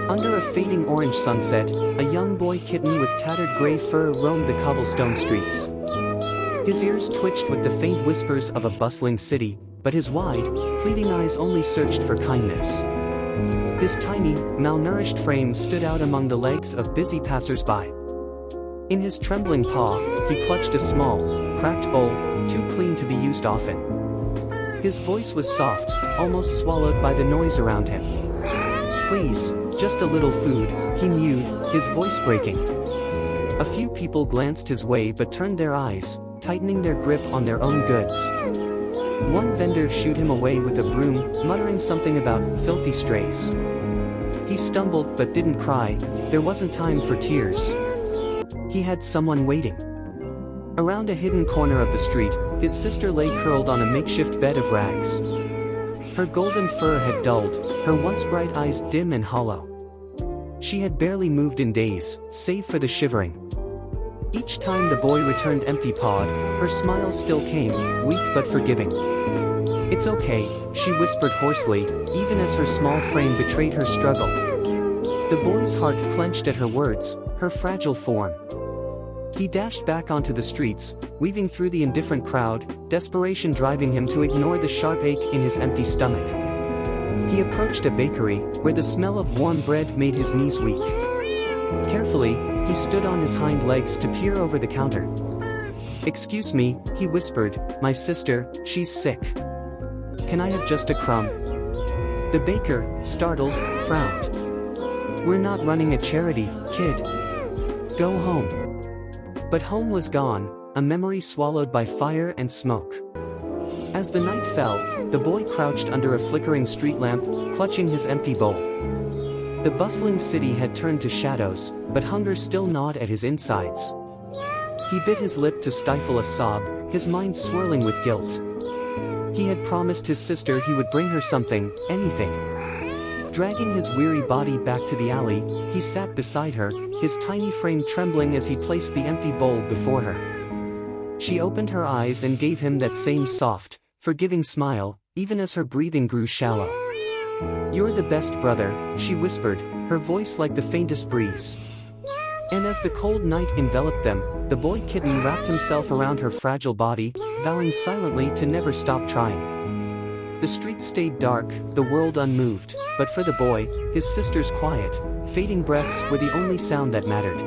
Under a fading orange sunset, a young boy kitten with tattered gray fur roamed the cobblestone streets. His ears twitched with the faint whispers of a bustling city, but his wide, pleading eyes only searched for kindness. His tiny, malnourished frame stood out among the legs of busy passers-by. In his trembling paw, he clutched a small, cracked bowl, too clean to be used often. His voice was soft, almost swallowed by the noise around him. "Please, just a little food," he mewed, his voice breaking. A few people glanced his way but turned their eyes, tightening their grip on their own goods. One vendor shooed him away with a broom, muttering something about filthy strays. He stumbled but didn't cry, there wasn't time for tears. He had someone waiting. Around a hidden corner of the street, his sister lay curled on a makeshift bed of rags. Her golden fur had dulled, her once bright eyes dim and hollow. She had barely moved in days, save for the shivering. Each time the boy returned empty-pawed, her smile still came, weak but forgiving. "It's okay," she whispered hoarsely, even as her small frame betrayed her struggle. The boy's heart clenched at her words, her fragile form. He dashed back onto the streets, weaving through the indifferent crowd, desperation driving him to ignore the sharp ache in his empty stomach. He approached a bakery, where the smell of warm bread made his knees weak. Carefully, he stood on his hind legs to peer over the counter. "Excuse me," he whispered, "my sister, she's sick. Can I have just a crumb?" The baker, startled, frowned. "We're not running a charity, kid. Go home." But home was gone, a memory swallowed by fire and smoke. As the night fell, the boy crouched under a flickering street lamp, clutching his empty bowl. The bustling city had turned to shadows, but hunger still gnawed at his insides. He bit his lip to stifle a sob, his mind swirling with guilt. He had promised his sister he would bring her something, anything. Dragging his weary body back to the alley, he sat beside her, his tiny frame trembling as he placed the empty bowl before her. She opened her eyes and gave him that same soft, forgiving smile, even as her breathing grew shallow. "You're the best brother," she whispered, her voice like the faintest breeze. And as the cold night enveloped them, the boy kitten wrapped himself around her fragile body, vowing silently to never stop trying. The streets stayed dark, the world unmoved, but for the boy, his sister's quiet, fading breaths were the only sound that mattered.